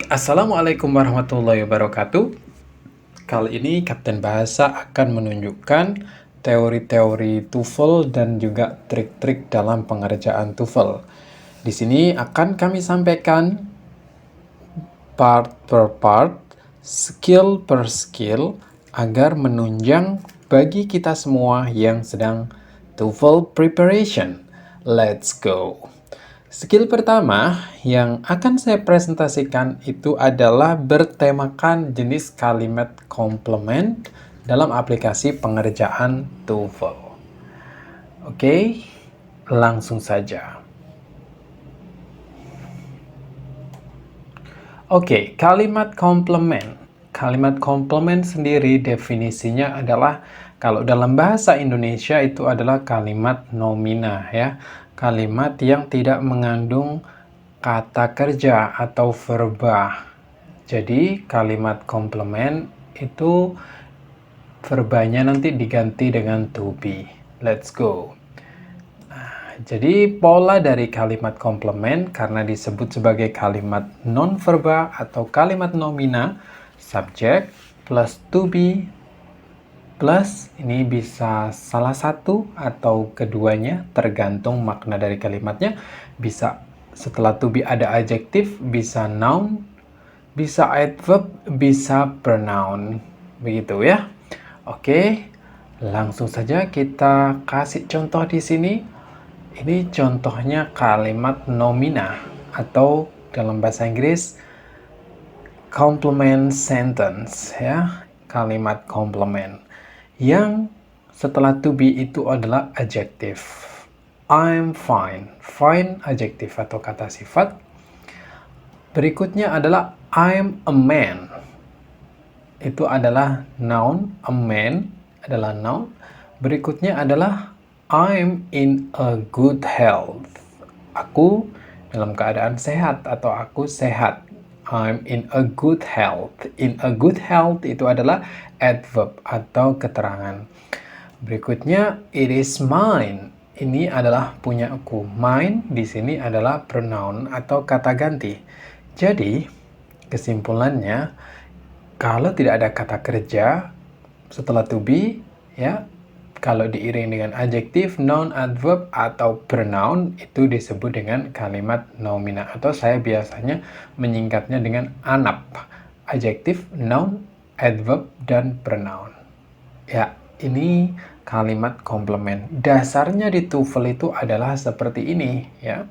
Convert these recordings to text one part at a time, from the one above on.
Assalamualaikum warahmatullahi wabarakatuh. Kali ini Kapten Bahasa akan menunjukkan teori-teori TOEFL dan juga trik-trik dalam pengerjaan TOEFL. Di sini akan kami sampaikan part per part, skill per skill, agar menunjang bagi kita semua yang sedang TOEFL preparation. Let's go! Skill pertama yang akan saya presentasikan itu adalah bertemakan jenis kalimat komplement dalam aplikasi pengerjaan TOEFL. Oke, langsung saja. Oke, kalimat komplement. Kalimat komplement sendiri definisinya adalah kalau dalam bahasa Indonesia itu adalah kalimat nomina ya. Kalimat yang tidak mengandung kata kerja atau verba. Jadi kalimat komplement itu verbanya nanti diganti dengan to be. Let's go. Jadi pola dari kalimat komplement karena disebut sebagai kalimat non-verba atau kalimat nomina, subject plus to be plus ini bisa salah satu atau keduanya tergantung makna dari kalimatnya. Bisa setelah to be ada adjektif, bisa noun, bisa adverb, bisa pronoun. Begitu ya. Oke, langsung saja kita kasih contoh di sini. Ini contohnya kalimat nomina atau dalam bahasa Inggris complement sentence ya, kalimat complement yang setelah to be itu adalah adjective. I'm fine. Fine adjective atau kata sifat. Berikutnya adalah I'm a man. Itu adalah noun. A man adalah noun. Berikutnya adalah I'm in a good health. Aku dalam keadaan sehat atau aku sehat. I'm in a good health. In a good health itu adalah adverb atau keterangan. Berikutnya, it is mine. Ini adalah punya aku. Mine di sini adalah pronoun atau kata ganti. Jadi, kesimpulannya, kalau tidak ada kata kerja setelah to be, ya, kalau diiring dengan adjektif, noun, adverb, atau pronoun, itu disebut dengan kalimat nomina. Atau saya biasanya menyingkatnya dengan ANAP. Adjektif, noun, adverb, dan pronoun. Ya, ini kalimat komplement. Dasarnya di TOEFL itu adalah seperti ini, ya.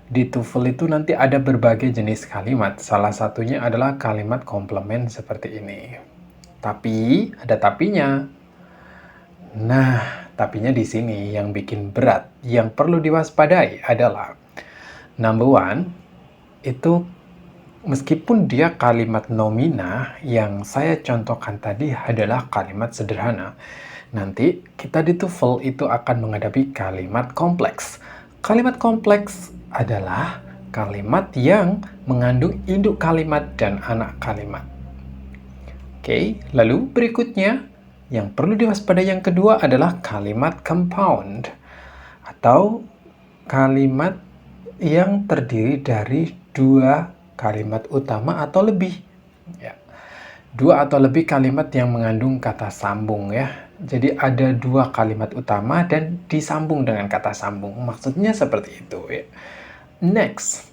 Di TOEFL itu nanti ada berbagai jenis kalimat. Salah satunya adalah kalimat komplement seperti ini. Tapi, ada tapinya. Nah, tapinya di sini yang bikin berat. Yang perlu diwaspadai adalah number one, itu meskipun dia kalimat nomina yang saya contohkan tadi adalah kalimat sederhana. Nanti kita di TOEFL itu akan menghadapi kalimat kompleks. Kalimat kompleks adalah kalimat yang mengandung induk kalimat dan anak kalimat. Oke, lalu berikutnya yang perlu diwaspadai yang kedua adalah kalimat compound atau kalimat yang terdiri dari dua kalimat utama atau lebih. Ya. Dua atau lebih kalimat yang mengandung kata sambung ya. Jadi ada dua kalimat utama dan disambung dengan kata sambung. Maksudnya seperti itu ya. Next.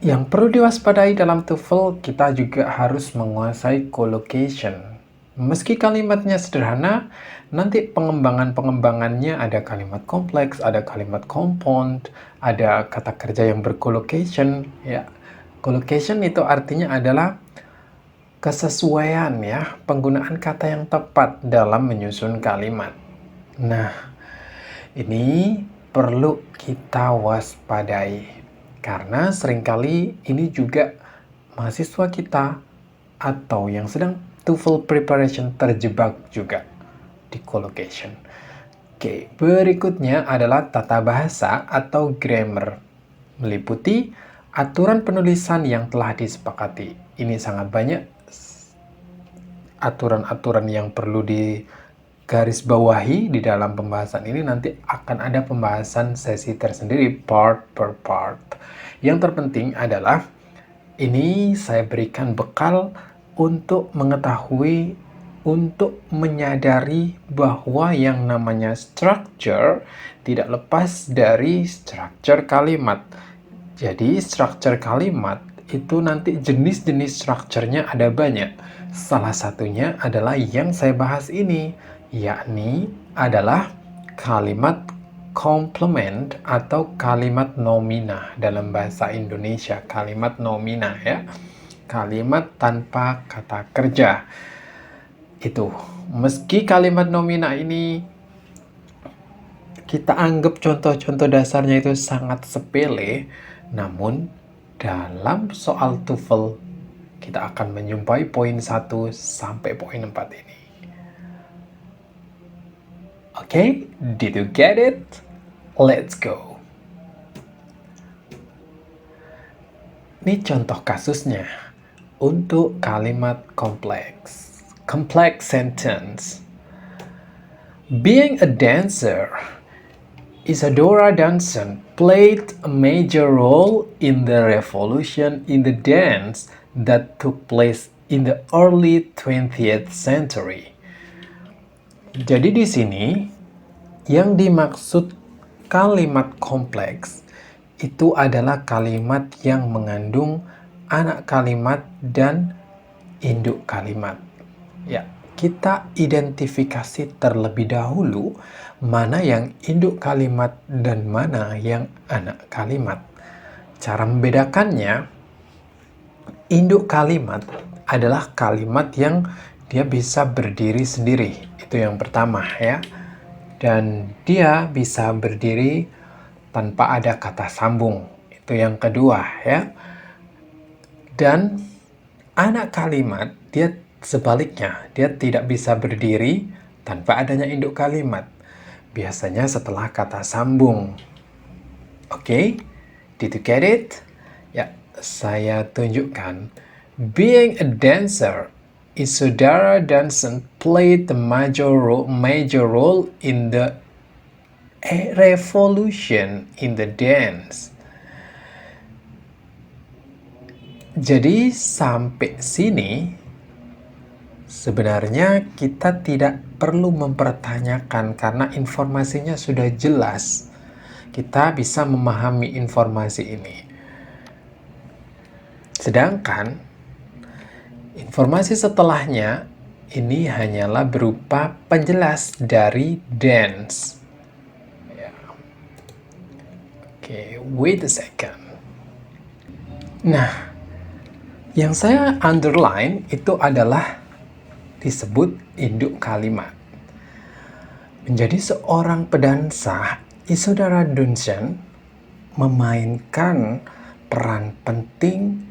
Yang perlu diwaspadai dalam TOEFL, kita juga harus menguasai collocation. Meski kalimatnya sederhana, nanti pengembangannya ada kalimat kompleks, ada kalimat compound, ada kata kerja yang bercollocation. Ya. Collocation itu artinya adalah kesesuaian ya, penggunaan kata yang tepat dalam menyusun kalimat. Nah, ini perlu kita waspadai karena seringkali ini juga mahasiswa kita atau yang sedang TOEFL preparation terjebak juga di collocation. Oke, berikutnya adalah tata bahasa atau grammar, meliputi aturan penulisan yang telah disepakati. Ini sangat banyak aturan-aturan yang perlu digarisbawahi di dalam pembahasan ini. Nanti akan ada pembahasan sesi tersendiri part per part. Yang terpenting adalah Ini saya berikan bekal untuk mengetahui, untuk menyadari bahwa yang namanya structure tidak lepas dari structure kalimat. Jadi, structure kalimat itu nanti jenis-jenis structure-nya ada banyak. Salah satunya adalah yang saya bahas ini, yakni adalah kalimat komplement atau kalimat nomina dalam bahasa Indonesia. Kalimat nomina ya. Kalimat tanpa kata kerja. Itu. Meski kalimat nomina ini kita anggap contoh-contoh dasarnya itu sangat sepele, namun dalam soal TOEFL kita akan menjumpai poin 1 sampai poin 4 ini. Oke, did you get it? Let's go. Ini contoh kasusnya untuk kalimat kompleks. Complex sentence. Being a dancer, Isadora Dunson played a major role in the revolution in the dance that took place in the early 20th century. Jadi di sini yang dimaksud kalimat kompleks itu adalah kalimat yang mengandung anak kalimat dan induk kalimat. Ya, kita identifikasi terlebih dahulu mana yang induk kalimat dan mana yang anak kalimat. Cara membedakannya, induk kalimat adalah kalimat yang dia bisa berdiri sendiri. Itu yang pertama ya. Dan dia bisa berdiri tanpa ada kata sambung. Itu yang kedua ya. Dan anak kalimat dia sebaliknya, dia tidak bisa berdiri tanpa adanya induk kalimat. Biasanya setelah kata sambung. Oke, did you get it? Ya, saya tunjukkan. Being a dancer, Isadora Dunson played the major role in the revolution in the dance. Jadi sampai sini sebenarnya kita tidak perlu mempertanyakan karena informasinya sudah jelas. Kita bisa memahami informasi ini. Sedangkan informasi setelahnya ini hanyalah berupa penjelas dari dance. Oke, wait a second. Nah, yang saya underline itu adalah disebut induk kalimat. Menjadi seorang pedansa, Isadora Dunson memainkan peran penting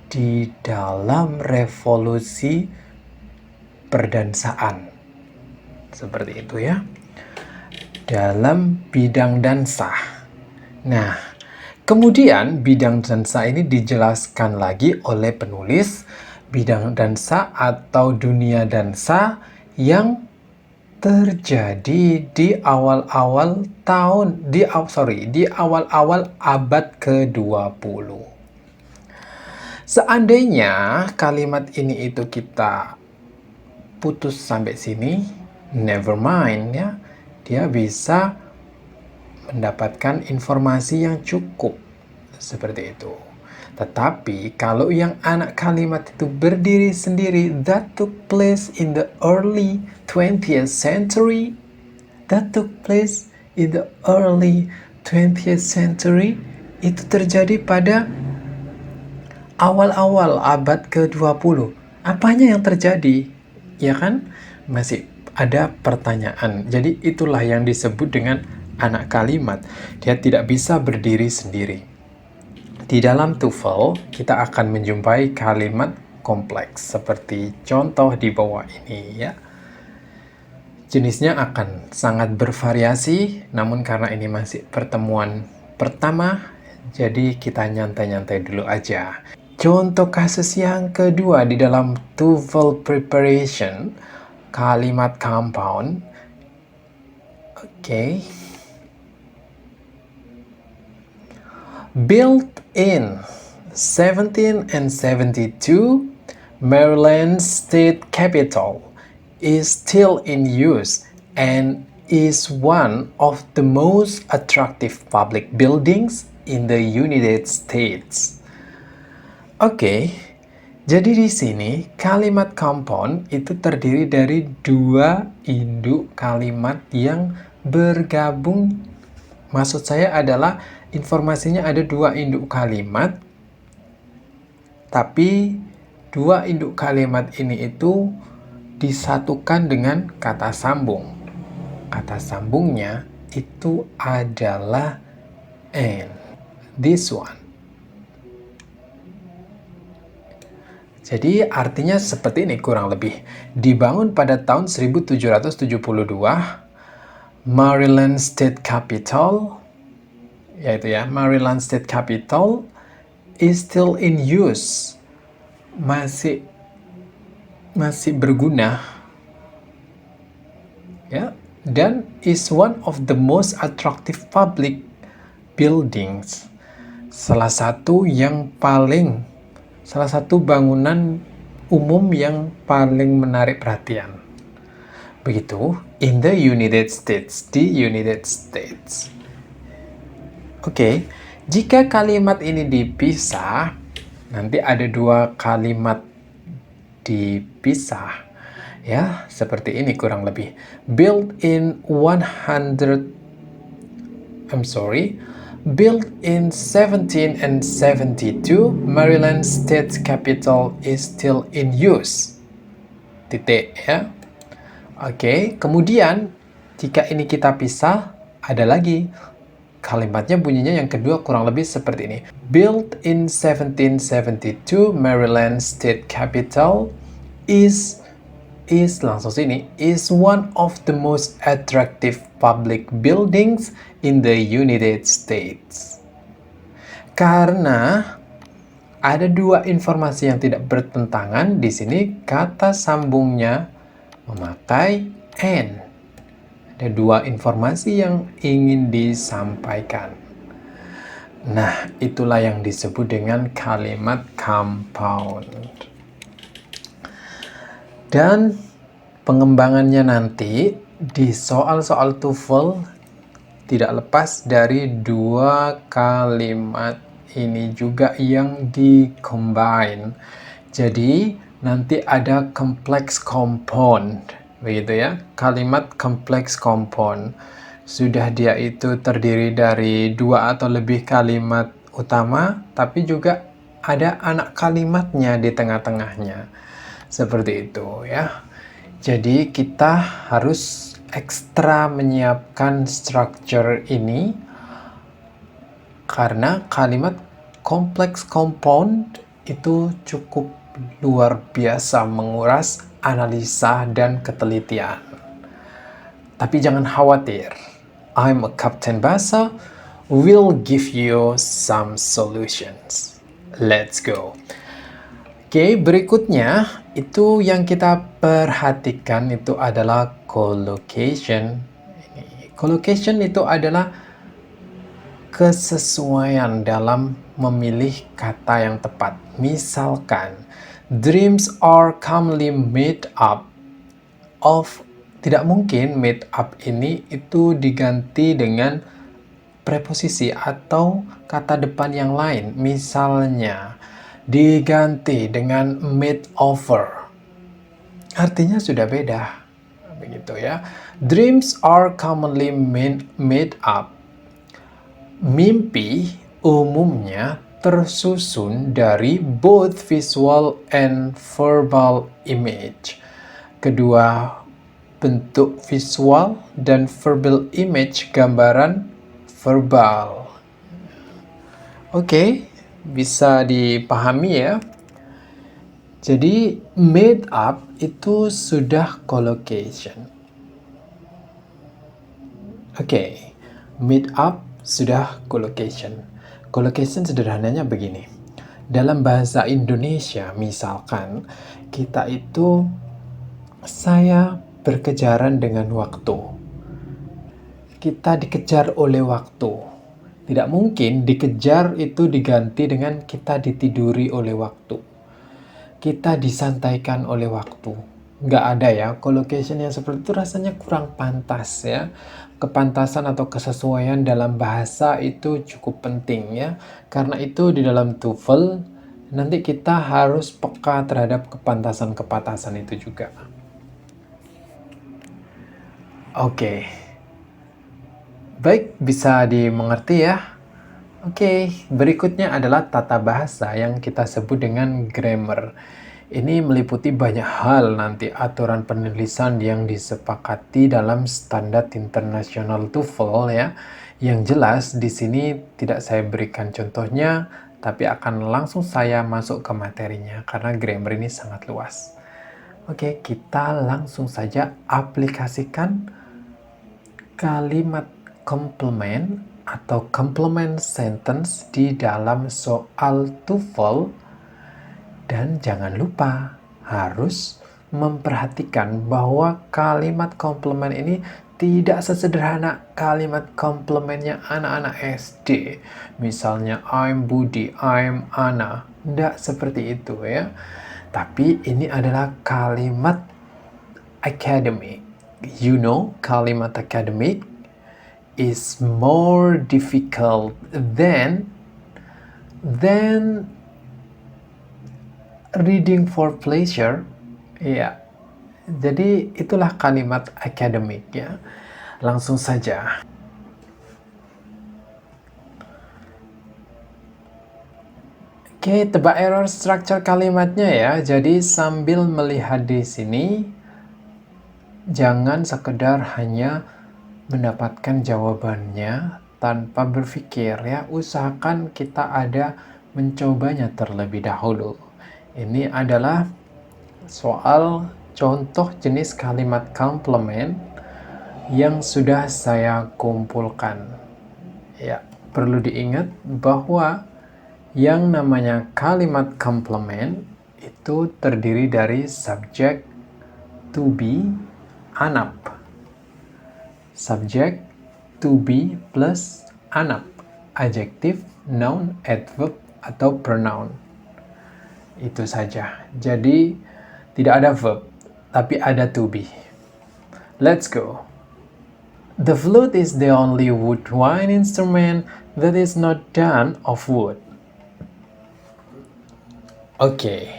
di dalam revolusi perdansaan. Seperti itu ya. Dalam bidang dansa. Nah, kemudian bidang dansa ini dijelaskan lagi oleh penulis. Bidang dansa atau dunia dansa yang terjadi di awal-awal abad ke-20. Seandainya kalimat ini itu kita putus sampai sini, never mind ya. Dia bisa mendapatkan informasi yang cukup seperti itu. Tetapi kalau yang anak kalimat itu berdiri sendiri, that took place in the early 20th century, itu terjadi pada awal-awal abad ke-20. Apanya yang terjadi? Ya kan? Masih ada pertanyaan. Jadi itulah yang disebut dengan anak kalimat. Dia tidak bisa berdiri sendiri. Di dalam TOEFL, kita akan menjumpai kalimat kompleks seperti contoh di bawah ini ya. Jenisnya akan sangat bervariasi, namun karena ini masih pertemuan pertama, jadi kita nyantai-nyantai dulu aja. Contoh kasus yang kedua di dalam TOEFL preparation, kalimat compound. Oke. Built-in 1772, Maryland State Capitol is still in use and is one of the most attractive public buildings in the United States. Oke, jadi di sini kalimat compound itu terdiri dari dua induk kalimat yang bergabung. Maksud saya adalah informasinya ada dua induk kalimat, tapi dua induk kalimat ini itu disatukan dengan kata sambung. Kata sambungnya itu adalah and. This one. Jadi artinya seperti ini kurang lebih. Dibangun pada tahun 1772, Maryland State Capitol, yaitu ya, Maryland State Capitol is still in use. Masih berguna. Ya, dan is one of the most attractive public buildings. Salah satu bangunan umum yang paling menarik perhatian. Begitu, in the United States, di United States. Oke, jika kalimat ini dipisah, nanti ada dua kalimat dipisah. Ya, seperti ini kurang lebih. Built in 1772, Maryland State Capitol is still in use. Titik ya. Oke, kemudian jika ini kita pisah, ada lagi. Kalimatnya bunyinya yang kedua kurang lebih seperti ini. Built in 1772, Maryland State Capitol is langsung sini, is one of the most attractive public buildings in the United States. Karena ada dua informasi yang tidak bertentangan, di sini kata sambungnya memakai and. Ada dua informasi yang ingin disampaikan. Nah, itulah yang disebut dengan kalimat compound. Dan pengembangannya nanti di soal-soal TOEFL tidak lepas dari dua kalimat ini juga yang di-combine. Jadi nanti ada complex compound, begitu ya. Kalimat complex compound. Sudah dia itu terdiri dari dua atau lebih kalimat utama, tapi juga ada anak kalimatnya di tengah-tengahnya. Seperti itu ya. Jadi kita harus ekstra menyiapkan structure ini karena kalimat complex compound itu cukup luar biasa menguras analisa dan ketelitian. Tapi jangan khawatir. I'm a Captain Basa will give you some solutions. Let's go. Oke, berikutnya itu yang kita perhatikan itu adalah collocation. Collocation itu adalah kesesuaian dalam memilih kata yang tepat. Misalkan, dreams are commonly made up of. Tidak mungkin made up ini itu diganti dengan preposisi atau kata depan yang lain. Misalnya, diganti dengan made over. Artinya sudah beda. Begitu ya. Dreams are commonly made up. Mimpi umumnya tersusun dari both visual and verbal image. Kedua bentuk visual dan verbal image, gambaran verbal. Oke. Bisa dipahami ya. Jadi made up itu sudah collocation. Oke, made up sudah collocation. Collocation sederhananya begini. Dalam bahasa Indonesia misalkan kita itu saya berkejaran dengan waktu. Kita dikejar oleh waktu. Tidak mungkin dikejar itu diganti dengan kita ditiduri oleh waktu. Kita disantaikan oleh waktu. Nggak ada ya, collocation yang seperti itu rasanya kurang pantas ya. Kepantasan atau kesesuaian dalam bahasa itu cukup penting ya. Karena itu di dalam TOEFL, nanti kita harus peka terhadap kepantasan-kepantasan itu juga. Oke. Baik, bisa dimengerti ya. Oke, berikutnya adalah tata bahasa yang kita sebut dengan grammar. Ini meliputi banyak hal nanti aturan penulisan yang disepakati dalam standar internasional TOEFL ya. Yang jelas di sini tidak saya berikan contohnya, tapi akan langsung saya masuk ke materinya karena grammar ini sangat luas. Oke, kita langsung saja aplikasikan kalimat complement atau complement sentence di dalam soal TOEFL. Dan jangan lupa harus memperhatikan bahwa kalimat complement ini tidak sesederhana kalimat complementnya anak-anak SD. Misalnya I'm Budi, I'm Ana. Tidak seperti itu ya. Tapi ini adalah kalimat academic. You know, kalimat academic is more difficult than reading for pleasure. Ya, jadi itulah kalimat academic ya. Langsung saja. Oke, tebak error structure kalimatnya ya. Jadi sambil melihat di sini, jangan sekedar hanya mendapatkan jawabannya tanpa berpikir ya. Usahakan kita ada mencobanya terlebih dahulu. Ini adalah soal contoh jenis kalimat complement yang sudah saya kumpulkan. Ya, perlu diingat bahwa yang namanya kalimat complement itu terdiri dari subjek, to be, anap. Subjek, to be plus anap. Adjektif, noun, adverb, atau pronoun. Itu saja. Jadi tidak ada verb, tapi ada to be. Let's go. The flute is the only woodwind instrument that is not done of wood. Oke,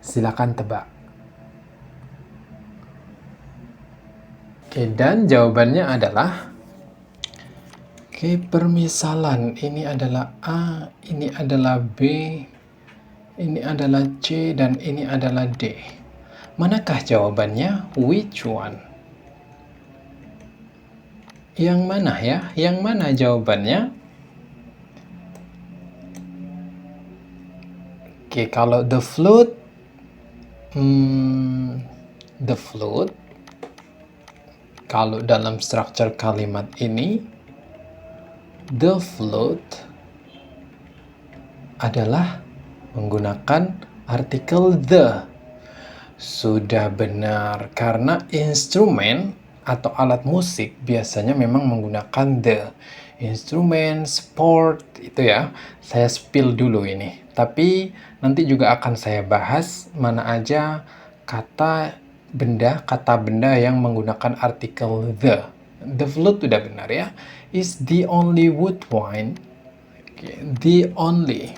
silakan tebak. Oke, dan jawabannya adalah permisalan. Ini adalah A, ini adalah B, ini adalah C, dan ini adalah D. Manakah jawabannya? Which one? Yang mana ya? Yang mana jawabannya? Oke, kalau the flute, kalau dalam struktur kalimat ini, the flute adalah menggunakan artikel the. Sudah benar, karena instrumen atau alat musik biasanya memang menggunakan the. Instrumen, sport, itu ya. Saya spill dulu ini. Tapi nanti juga akan saya bahas mana aja kata benda yang menggunakan artikel the. The flute sudah benar ya. Is the only woodwind. The only.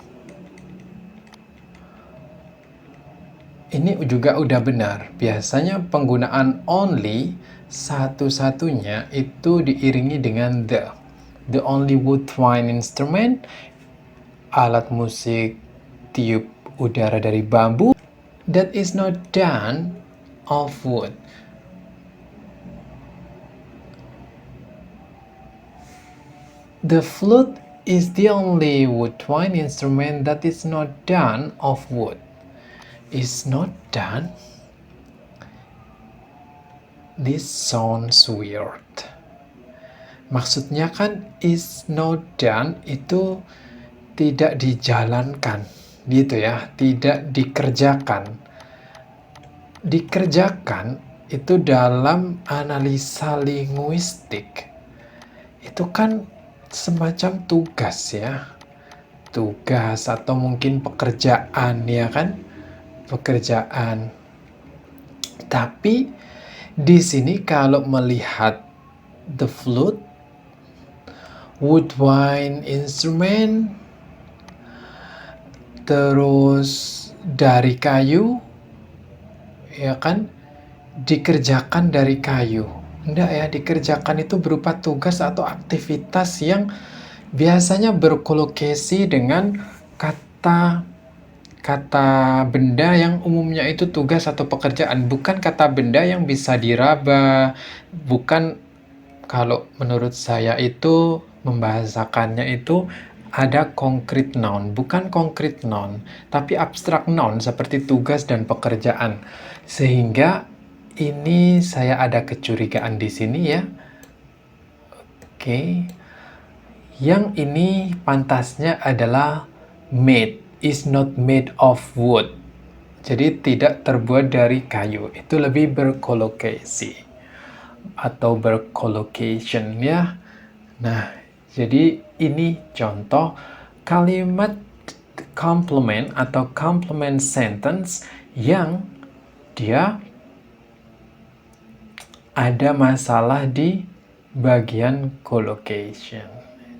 Ini juga udah benar. Biasanya penggunaan only satu-satunya itu diiringi dengan the. The only woodwind instrument, alat musik tiup udara dari bambu, that is not done of wood. The flute is the only woodwind instrument that is not done of wood. Is not done? This sounds weird. Maksudnya kan is not done itu tidak dijalankan, gitu ya, tidak dikerjakan. Dikerjakan itu dalam analisa linguistik. Itu kan semacam tugas ya. Tugas atau mungkin pekerjaan ya kan? Pekerjaan. Tapi di sini kalau melihat the flute, woodwind instrument, terus dari kayu, ya kan? Dikerjakan dari kayu. Enggak ya, dikerjakan itu berupa tugas atau aktivitas yang biasanya berkolokasi dengan kata benda yang umumnya itu tugas atau pekerjaan, bukan kata benda yang bisa diraba, bukan. Kalau menurut saya itu membahasakannya itu ada concrete noun, bukan concrete noun, tapi abstract noun seperti tugas dan pekerjaan. Sehingga ini saya ada kecurigaan di sini ya. Oke. Yang ini pantasnya adalah made, is not made of wood. Jadi tidak terbuat dari kayu. Itu lebih berkolokasi atau bercollocation ya. Nah, jadi ini contoh kalimat complement atau complement sentence yang dia ada masalah di bagian collocation.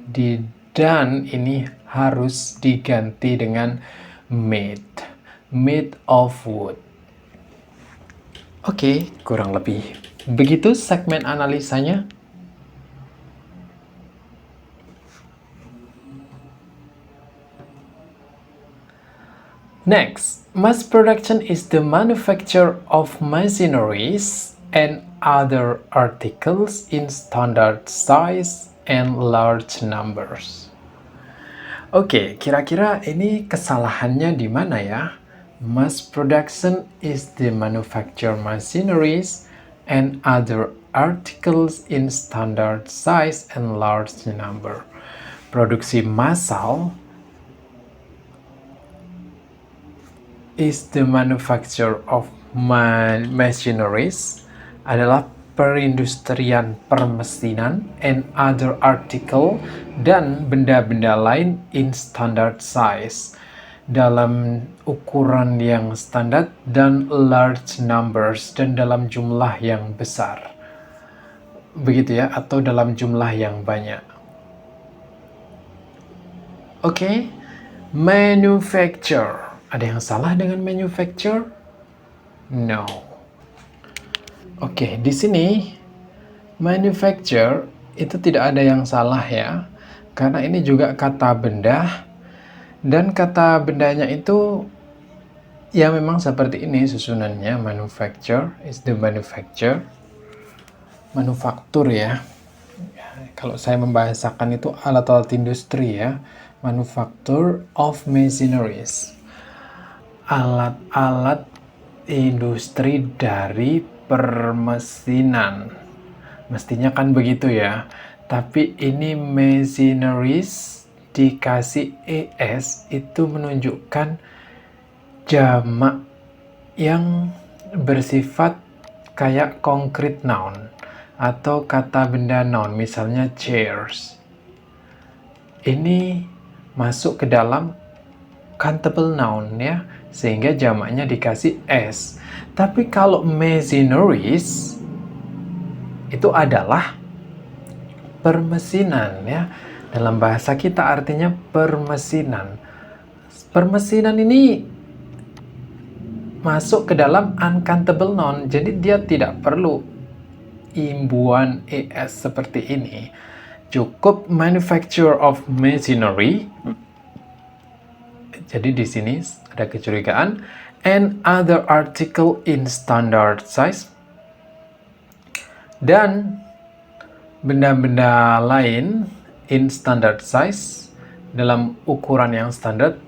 Di dan ini harus diganti dengan made of wood. Oke, kurang lebih begitu segmen analisanya. Next, mass production is the manufacture of machineries and other articles in standard size and large numbers. Oke, kira-kira ini kesalahannya di mana ya? Mass production is the manufacture machineries and other articles in standard size and large number. Produksi massal is the manufacture of machineries adalah perindustrian permesinan and other article dan benda-benda lain in standard size dalam ukuran yang standar dan large numbers dan dalam jumlah yang besar. Begitu ya, atau dalam jumlah yang banyak. Oke, manufacture. Ada yang salah dengan manufacture? No. Oke, di sini manufacture itu tidak ada yang salah ya. Karena ini juga kata benda dan kata bendanya itu ya memang seperti ini susunannya. Manufacture is the manufacture. Manufaktur ya. Kalau saya membahasakan itu alat-alat industri ya. Manufacture of machineries. Alat-alat industri dari permesinan. Mestinya kan begitu ya. Tapi ini machineries dikasih es itu menunjukkan jamak yang bersifat kayak concrete noun atau kata benda noun, misalnya chairs. Ini masuk ke dalam countable noun ya, sehingga jamaknya dikasih s. Tapi kalau machineries itu adalah permesinan ya. Dalam bahasa kita artinya permesinan. Permesinan ini masuk ke dalam uncountable noun, jadi dia tidak perlu imbuhan es seperti ini. Cukup manufacture of machinery. Jadi di sini ada kecurigaan. And other article in standard size. Dan benda-benda lain in standard size dalam ukuran yang standar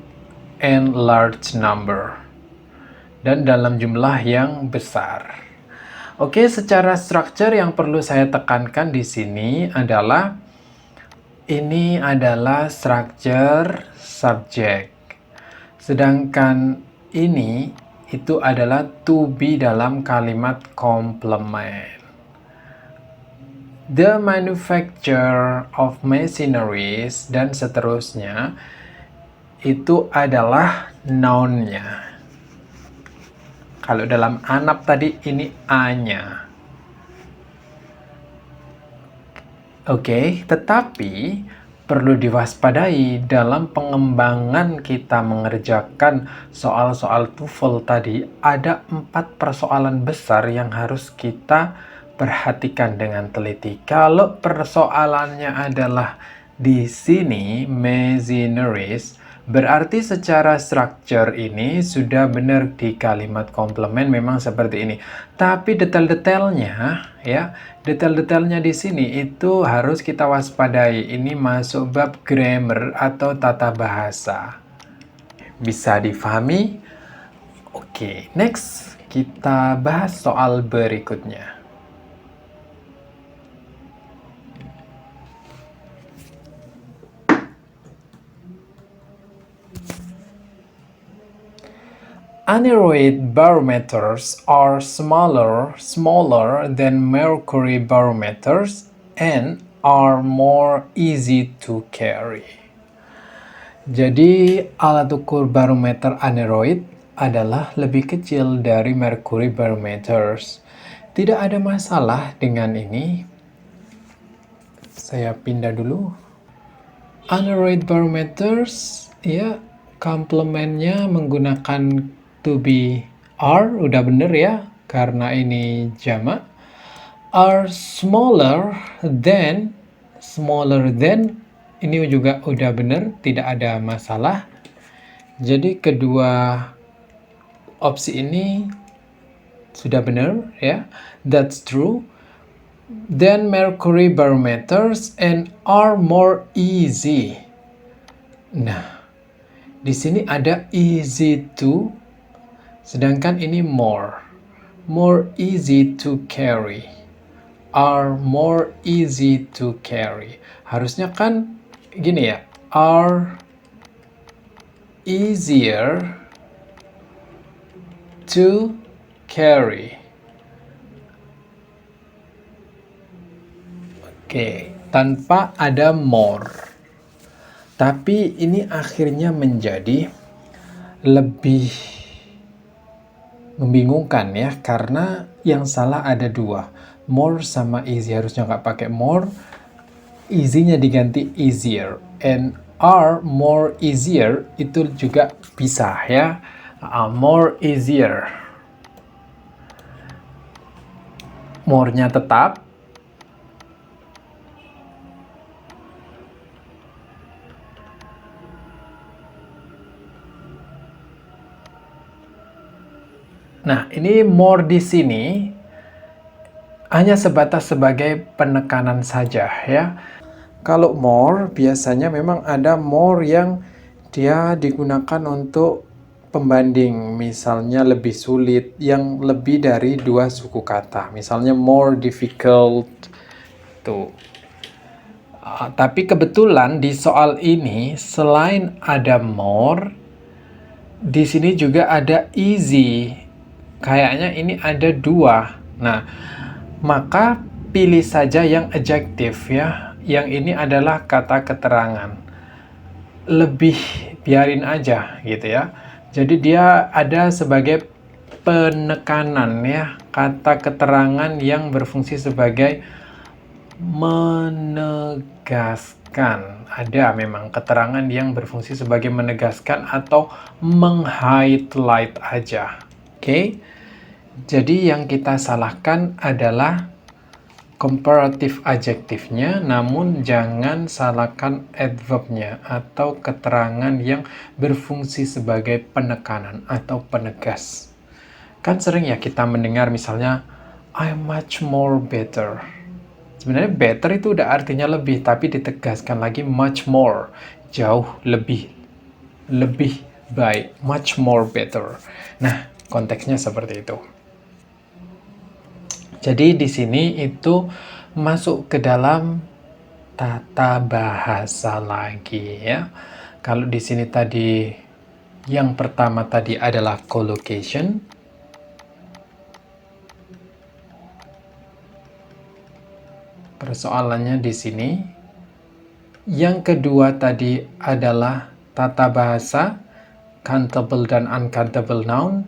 and large number. Dan dalam jumlah yang besar. Oke, secara structure yang perlu saya tekankan di sini adalah ini adalah structure subject. Sedangkan ini itu adalah to be dalam kalimat complement. the manufacture of machineries, dan seterusnya, itu adalah noun-nya. Kalau dalam ANAP tadi ini A-nya. Oke, tetapi perlu diwaspadai dalam pengembangan kita mengerjakan soal-soal TOEFL tadi, ada 4 persoalan besar yang harus kita perhatikan dengan teliti. Kalau persoalannya adalah di sini, machineries, berarti secara structure ini sudah benar di kalimat komplement memang seperti ini. Tapi detail-detailnya ya, detail-detailnya di sini itu harus kita waspadai. Ini masuk bab grammar atau tata bahasa. Bisa difahami? Oke, next kita bahas soal berikutnya. Aneroid barometers are smaller than mercury barometers and are more easy to carry. Jadi, alat ukur barometer aneroid adalah lebih kecil dari mercury barometers. Tidak ada masalah dengan ini. Saya pindah dulu. Aneroid barometers, ya, komplemennya menggunakan to be are, udah bener ya, karena ini jamak. Are smaller than, ini juga udah bener, tidak ada masalah. Jadi kedua opsi ini sudah bener ya, that's true. Then mercury barometers and are more easy. Nah, di sini ada easy to, sedangkan ini more easy to carry, are more easy to carry. Harusnya kan gini ya, are easier to carry. Oke, tanpa ada more. Tapi ini akhirnya menjadi lebih membingungkan ya, karena yang salah ada dua, more sama easy. Harusnya nggak pakai more, easy-nya diganti easier, and are more easier itu juga bisa ya, more easier, more-nya tetap. Nah, ini more di sini hanya sebatas sebagai penekanan saja ya. Kalau more biasanya memang ada more yang dia digunakan untuk pembanding, misalnya lebih sulit, yang lebih dari 2 suku kata, misalnya more difficult tuh. Tapi kebetulan di soal ini selain ada more, di sini juga ada easy. Kayaknya ini ada 2. Nah, maka pilih saja yang adjektif ya. Yang ini adalah kata keterangan. Lebih biarin aja gitu ya. Jadi dia ada sebagai penekanan ya. Kata keterangan yang berfungsi sebagai menegaskan. Ada memang keterangan yang berfungsi sebagai menegaskan atau meng-highlight aja. Oke. Jadi yang kita salahkan adalah comparative adjektifnya, namun jangan salahkan adverbnya atau keterangan yang berfungsi sebagai penekanan atau penegas. Kan sering ya kita mendengar misalnya I'm much more better. Sebenarnya better itu udah artinya lebih, tapi ditegaskan lagi much more, jauh lebih baik, much more better. Nah, konteksnya seperti itu. Jadi di sini itu masuk ke dalam tata bahasa lagi ya. Kalau di sini tadi yang pertama tadi adalah collocation. persoalannya di sini. Yang kedua tadi adalah tata bahasa, countable dan uncountable noun.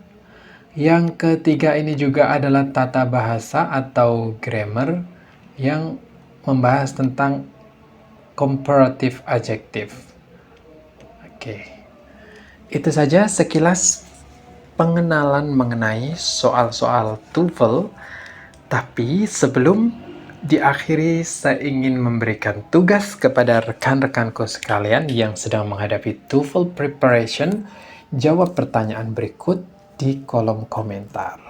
Yang ketiga ini juga adalah tata bahasa atau grammar yang membahas tentang comparative adjective. Oke. Itu saja sekilas pengenalan mengenai soal-soal TOEFL. Tapi sebelum diakhiri, saya ingin memberikan tugas kepada rekan-rekanku sekalian yang sedang menghadapi TOEFL preparation. Jawab pertanyaan berikut di kolom komentar.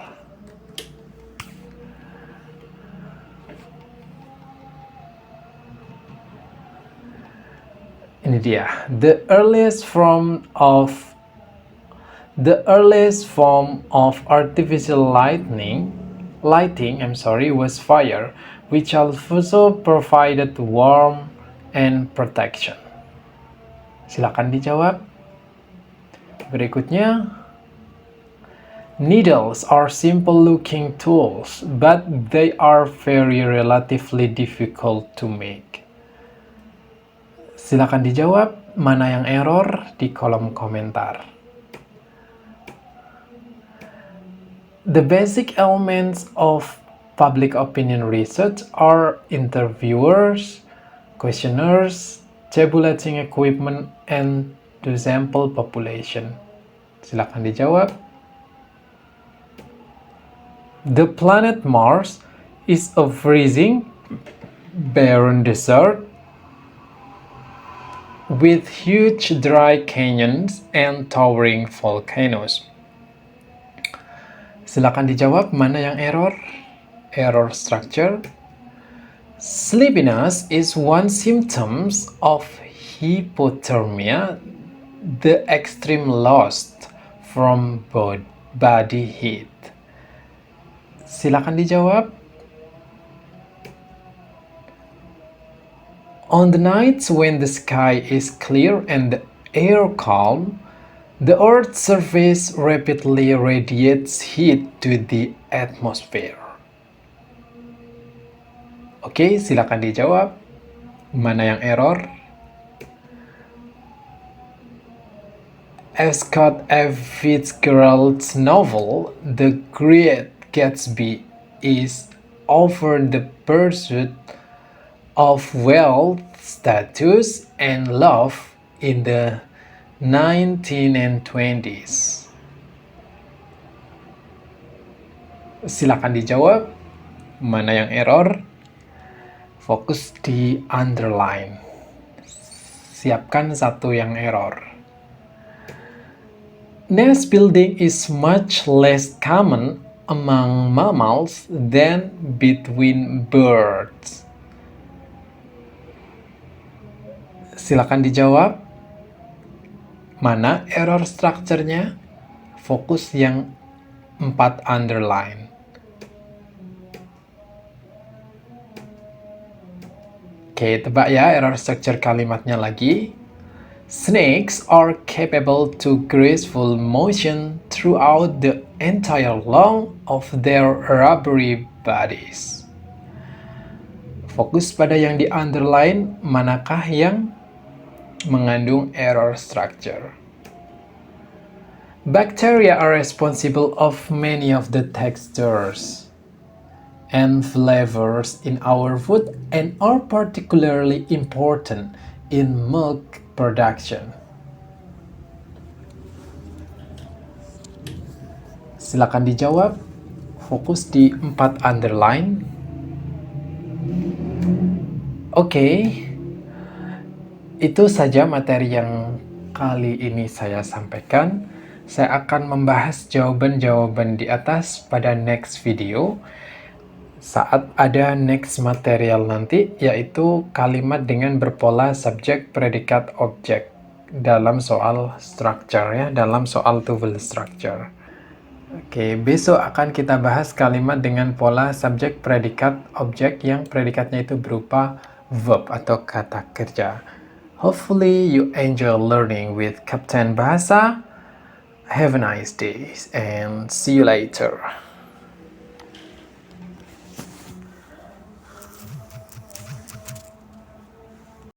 Ini dia, the earliest form of artificial lighting was fire, which also provided warmth and protection. Silakan dijawab. Berikutnya, needles are simple-looking tools, but they are very relatively difficult to make. Silakan dijawab. Mana yang error di kolom komentar. The basic elements of public opinion research are interviewers, questionnaires, tabulating equipment, and the sample population. Silakan dijawab. The planet Mars is a freezing, barren desert with huge dry canyons and towering volcanoes. Silakan dijawab mana yang error. Error structure. Sleepiness is one symptom of hypothermia, the extreme loss from body heat. Silakan dijawab. On the nights when the sky is clear and the air calm, the Earth's surface rapidly radiates heat to the atmosphere. Oke, silakan dijawab. Mana yang error? As Scott F. Fitzgerald's novel, The Great Gatsby is over the pursuit of wealth, status, and love in the 1920s. Silakan dijawab. Mana yang error? Fokus di underline. Siapkan satu yang error. Nest building is much less common among mammals than between birds. Silakan dijawab. Mana error structure-nya? Fokus yang 4 underline. Oke, tebak ya error structure kalimatnya lagi. Snakes are capable to graceful motion throughout the entire length of their rubbery bodies. Fokus pada yang di underline, manakah yang mengandung error structure. Bacteria are responsible of many of the textures and flavors in our food and are particularly important in milk production. Silakan dijawab. Fokus di 4 underline. Oke. Itu saja materi yang kali ini saya sampaikan. Saya akan membahas jawaban-jawaban di atas pada next video. Saat ada next material nanti, yaitu kalimat dengan berpola subjek, predikat, objek dalam soal structure ya, dalam soal TOEFL structure. Oke, besok akan kita bahas kalimat dengan pola subjek, predikat, objek yang predikatnya itu berupa verb atau kata kerja. Hopefully you enjoy learning with Kapten Bahasa. Have a nice day and see you later.